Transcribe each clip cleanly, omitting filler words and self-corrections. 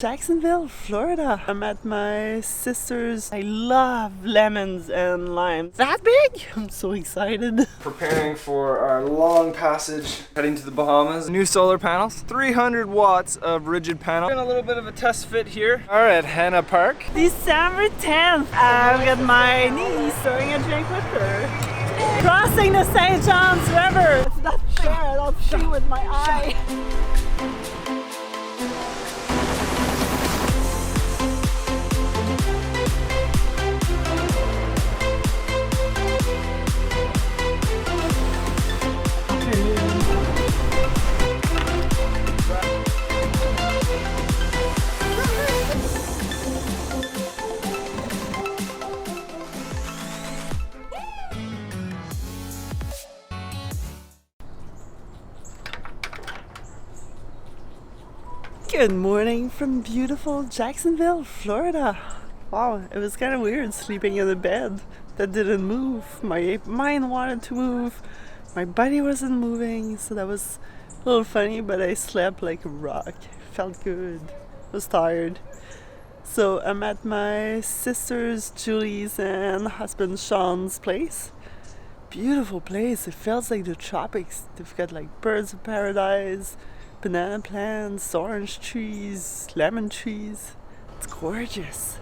Jacksonville, Florida. I'm at my sister's. I love lemons and limes. That big? I'm so excited. Preparing for our long passage, heading to the Bahamas. New solar panels, 300 watts of rigid panel. Doing a little bit of a test fit here. All right, Hanna Park. December 10th, I've got my niece starting a drink with her. Crossing the St. John's River. It's not fair, I don't see with my eye. Good morning from beautiful Jacksonville, Florida. Wow, it was kind of weird sleeping in a bed that didn't move. My mind wanted to move, my body wasn't moving, so that was a little funny, but I slept like a rock. Felt good, was tired. So I'm at my sister's, Julie's, and husband Sean's place. Beautiful place, it feels like the tropics. They've got like birds of paradise, banana plants, orange trees, lemon trees. It's gorgeous.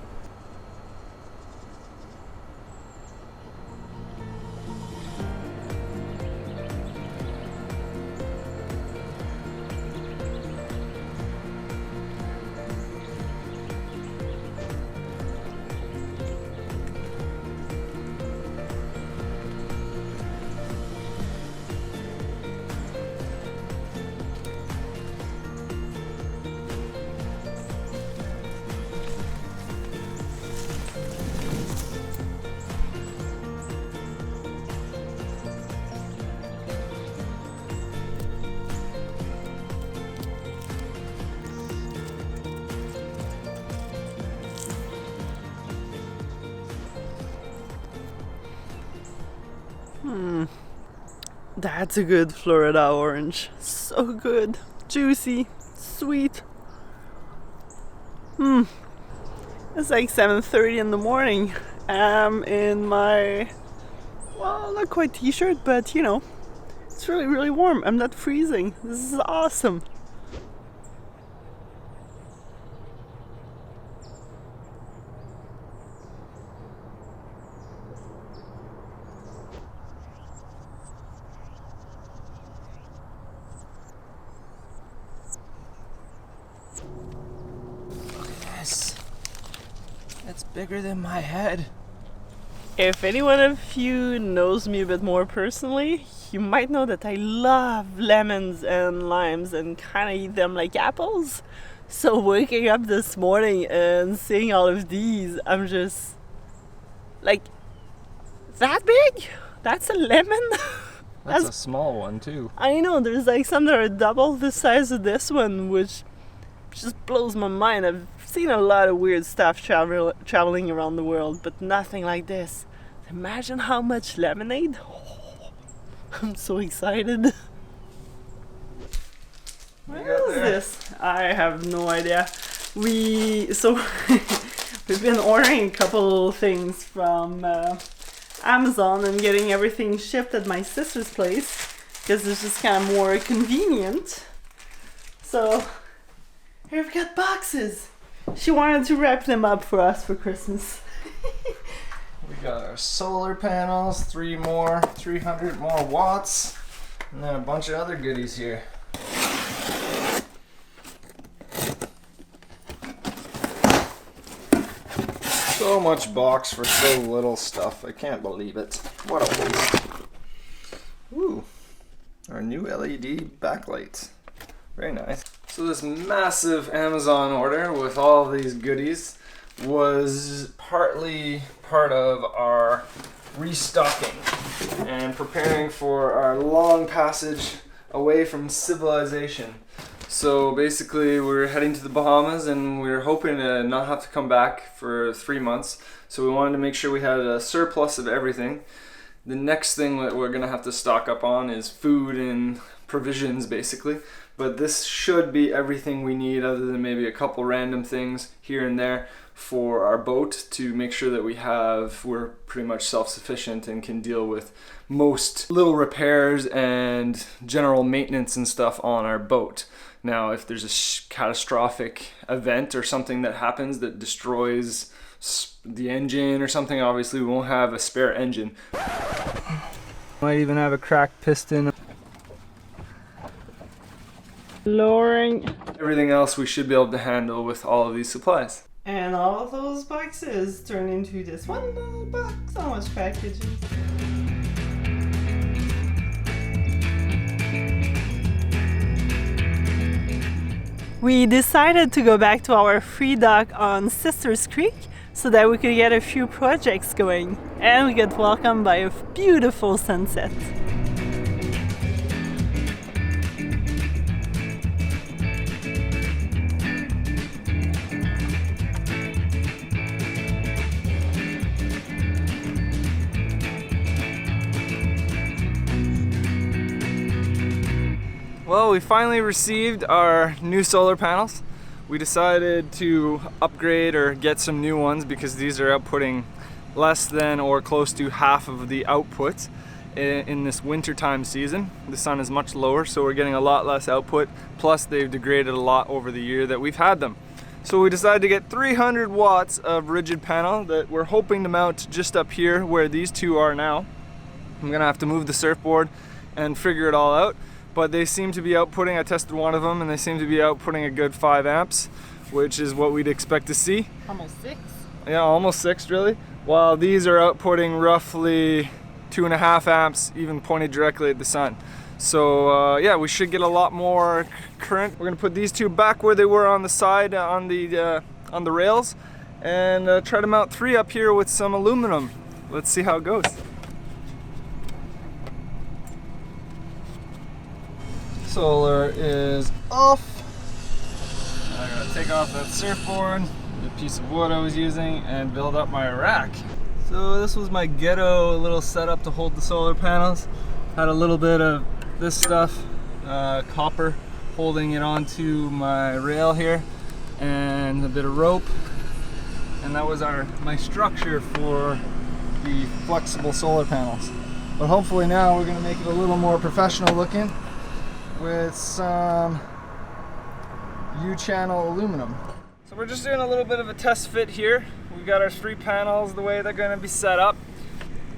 That's a good Florida orange. So good. Juicy. Sweet. It's like 7:30 in the morning. I'm in my, well, not quite t-shirt, but you know, it's really, really warm. I'm not freezing. This is awesome. It's bigger than my head. If anyone of you knows me a bit more personally, you might know that I love lemons and limes and kind of eat them like apples. So waking up this morning and seeing all of these, I'm just like, that big? That's a lemon? That's a small one too. I know, there's like some that are double the size of this one, which just blows my mind. I've seen a lot of weird stuff traveling around the world, but nothing like this. Imagine how much lemonade. Oh, I'm so excited. What is this? I have no idea. We've been ordering a couple things from Amazon and getting everything shipped at my sister's place because it's just kind of more convenient. So here we've got boxes. She wanted to wrap them up for us for Christmas. We got our solar panels, 300 more watts, and then a bunch of other goodies here. So much box for so little stuff. I can't believe it. What a waste. Ooh, our new LED backlight. Very nice. So this massive Amazon order with all these goodies was partly part of our restocking and preparing for our long passage away from civilization. So basically we're heading to the Bahamas and we're hoping to not have to come back for 3 months. So we wanted to make sure we had a surplus of everything. The next thing that we're gonna have to stock up on is food and provisions basically. But this should be everything we need, other than maybe a couple random things here and there for our boat, to make sure that we're pretty much self-sufficient and can deal with most little repairs and general maintenance and stuff on our boat. Now, if there's a catastrophic event or something that happens that destroys the engine or something, obviously we won't have a spare engine. Might even have a cracked piston. Lowering. Everything else we should be able to handle with all of these supplies. And all of those boxes turn into this one little box. So much packages. We decided to go back to our free dock on Sisters Creek so that we could get a few projects going. And we get welcomed by a beautiful sunset. Well, we finally received our new solar panels. We decided to upgrade or get some new ones because these are outputting less than or close to half of the output in this wintertime season. The sun is much lower, so we're getting a lot less output. Plus, they've degraded a lot over the year that we've had them. So we decided to get 300 watts of rigid panel that we're hoping to mount just up here where these two are now. I'm gonna have to move the surfboard and figure it all out. But they seem to be outputting, I tested one of them, and they seem to be outputting a good 5 amps, which is what we'd expect to see. Almost 6. Yeah, almost 6 really. While these are outputting roughly 2.5 amps, even pointed directly at the sun. So yeah, we should get a lot more current. We're gonna put these two back where they were on the side, on the rails, and try to mount 3 up here with some aluminum. Let's see how it goes. Solar is off. I'm gonna take off that surfboard, the piece of wood I was using, and build up my rack. So this was my ghetto little setup to hold the solar panels. Had a little bit of this stuff, copper, holding it onto my rail here, and a bit of rope. And that was my structure for the flexible solar panels. But hopefully now we're gonna make it a little more professional looking with some U-channel aluminum. So we're just doing a little bit of a test fit here. We've got our 3 panels the way they're going to be set up.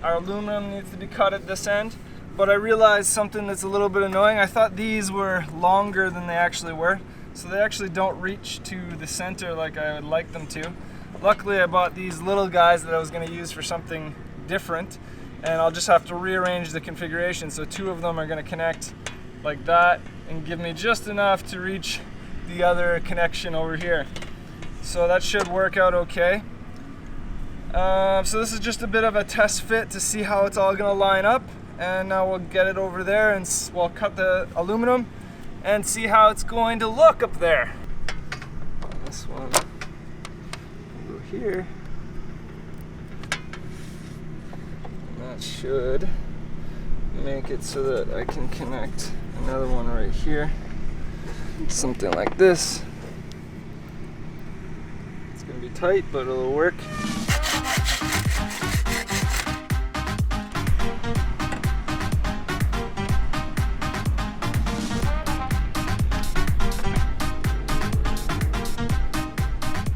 Our aluminum needs to be cut at this end, but I realized something that's a little bit annoying. I thought these were longer than they actually were, so they actually don't reach to the center like I would like them to. Luckily I bought these little guys that I was going to use for something different, and I'll just have to rearrange the configuration. So 2 of them are going to connect like that and give me just enough to reach the other connection over here. So that should work out okay. So this is just a bit of a test fit to see how it's all gonna line up, and now we'll get it over there and we'll cut the aluminum and see how it's going to look up there. This one will go here. And that should make it so that I can connect another one right here, something like this. It's gonna be tight, but it'll work.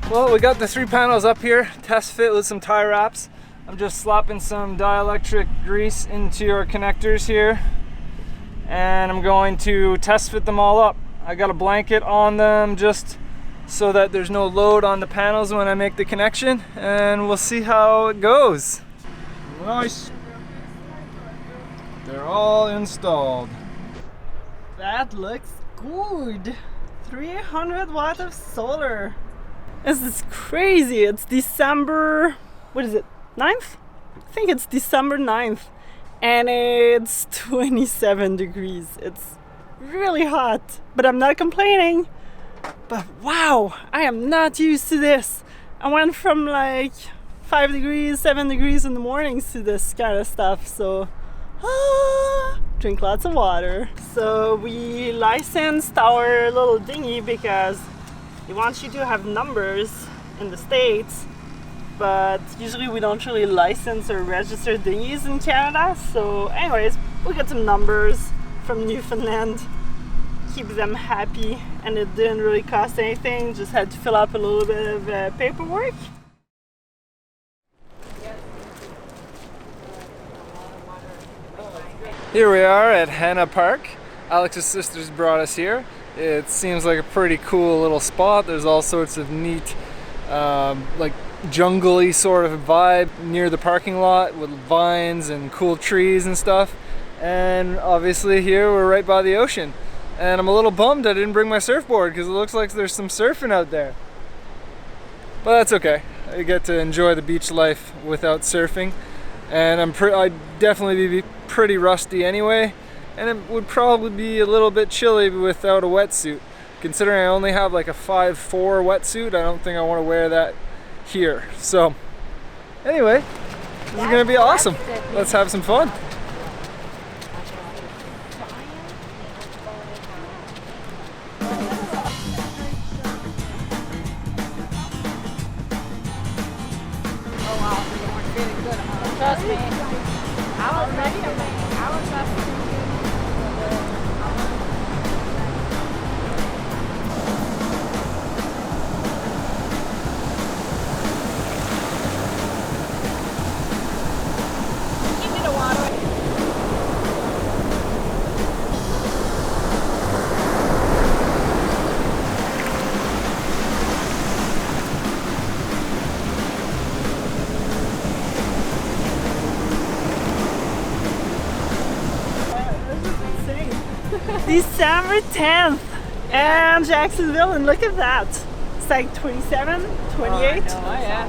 Well, we got the 3 panels up here, test fit with some tie wraps. I'm just slapping some dielectric grease into our connectors here, and I'm going to test fit them all up. I got a blanket on them just so that there's no load on the panels when I make the connection, and we'll see how it goes. Nice. They're all installed. That looks good. 300 watts of solar. This is crazy. It's December, what is it, 9th? I think it's December 9th. And it's 27 degrees. It's really hot, but I'm not complaining. But wow, I am not used to this. I went from like 5 degrees, 7 degrees in the mornings to this kind of stuff. So Drink lots of water. So we licensed our little dinghy because it wants you to have numbers in the States, but usually we don't really license or register dinghies in Canada. So anyways, we got some numbers from Newfoundland, keep them happy, and it didn't really cost anything, just had to fill up a little bit of paperwork. Here we are at Hana Park. Alex's sisters brought us here. It seems like a pretty cool little spot. There's all sorts of neat, like jungle-y sort of vibe near the parking lot with vines and cool trees and stuff. And obviously here we're right by the ocean. And I'm a little bummed I didn't bring my surfboard because it looks like there's some surfing out there. But that's okay. I get to enjoy the beach life without surfing. And I'd definitely be pretty rusty anyway, and it would probably be a little bit chilly without a wetsuit. Considering I only have like a 5'4" wetsuit, I don't think I want to wear that here. So anyway, this is gonna be awesome. Let's have some fun. Trust me. I was ready to win. I was trusting you. Give me the water. December 10th and Jacksonville, and look at that. It's like 27, 28. Oh, I know, yeah.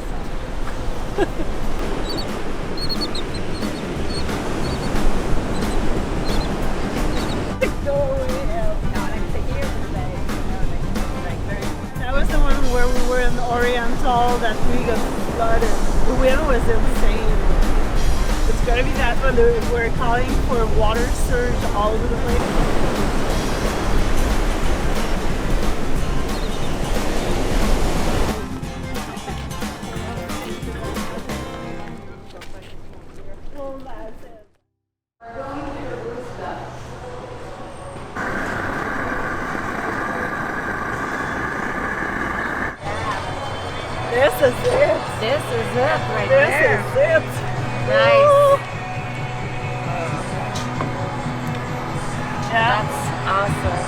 That was the one where we were in Oriental that we got flooded. The wind was insane. It's gotta be that one. We're calling for water surge all over the place. This is it. This is it right This there. is it. Nice. Yeah. That's awesome.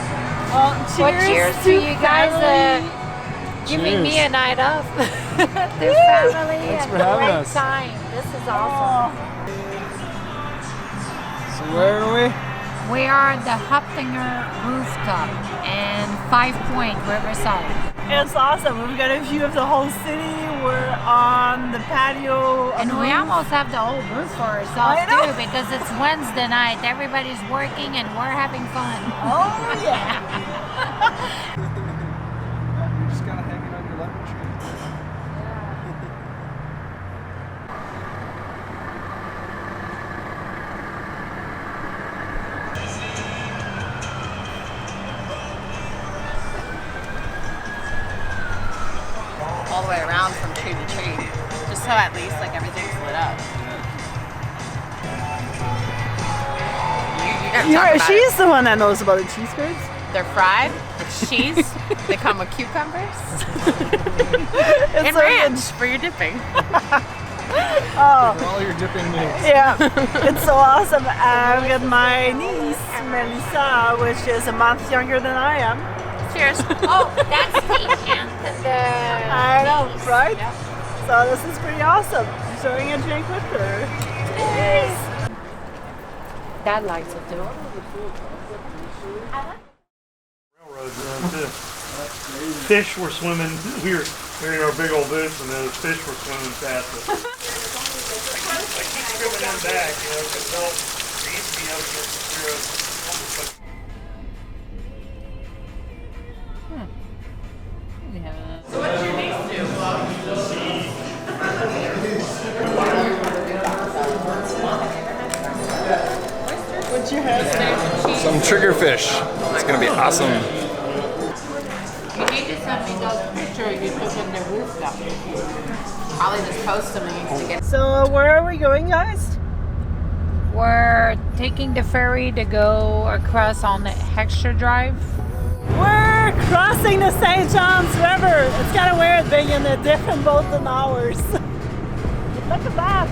Well, Well, cheers to you guys giving me a night off. The family Thanks and for having great us. time. This is awesome. So where are we? We are at the Hoptinger rooftop in 5 Point, Riverside. It's awesome. We've got a view of the whole city. We're on the patio. And we almost have the whole roof for ourselves I know. too, because it's Wednesday night. Everybody's working and we're having fun. Oh yeah. You're just kind of hanging on your lemon tree. All the way around from tree to tree, just so at least like everything's lit up. You gotta talk about She's it. the one that knows about the cheese curds. They're fried with cheese. They come with cucumbers It's and so ranch for your dipping. Oh. For all your dipping needs. Yeah, it's so awesome. I've got my niece, Melissa, which is a month younger than I am. Cheers. Oh, that's the aunt and the I know, niece. right? Yep. So this is pretty awesome. Enjoying a drink with her. Yes. Dad likes it too. Railroads around too. Fish were swimming. We were wearing our big old boots, and those fish were swimming past us. I keep swimming them back, you know, because they used to be up against the zero. So what did your niece do? triggerfish. It's gonna be awesome. You need to send me those pictures you took in the rooftop. Probably just post them and to get. So where are we going, guys? We're taking the ferry to go across on the Hextra Drive. We're crossing the St. John's River. It's kind of weird being in a different boat than ours. Look at that.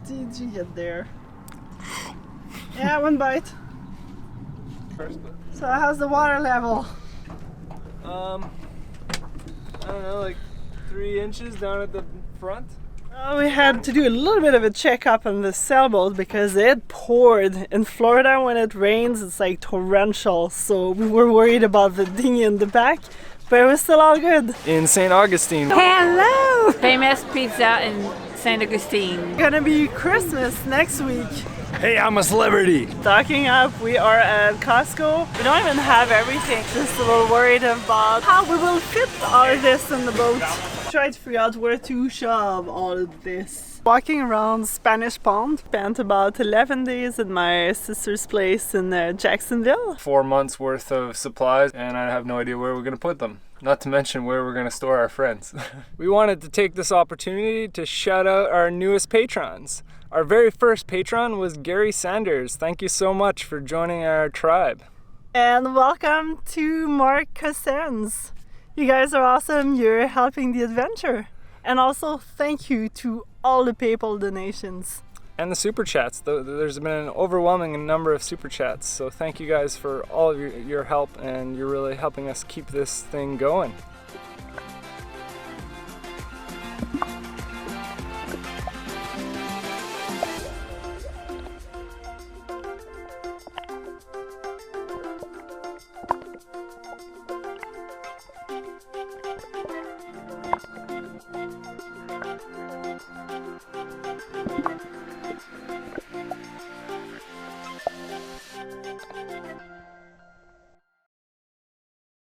Did you get there? Yeah, one bite. So how's the water level? I don't know, like 3 inches down at the front. We had to do a little bit of a checkup on the sailboat because it poured. In Florida, when it rains, it's like torrential. So we were worried about the dinghy in the back, but it was still all good. In St. Augustine. Hello! Famous pizza in St. Augustine. Gonna be Christmas next week. Hey, I'm a celebrity. Stocking up, we are at Costco. We don't even have everything. Just a little worried about how we will fit all of this in the boat. Try to figure out where to shove all of this. Walking around Spanish Pond. Spent about 11 days at my sister's place in Jacksonville. 4 months worth of supplies, and I have no idea where we're gonna put them. Not to mention where we're gonna store our friends. We wanted to take this opportunity to shout out our newest patrons. Our very first patron was Gary Sanders. Thank you so much for joining our tribe. And welcome to Mark Cossens. You guys are awesome. You're helping the adventure. And also thank you to all the PayPal donations. And the super chats. There's been an overwhelming number of super chats. So thank you guys for all of your help, and you're really helping us keep this thing going.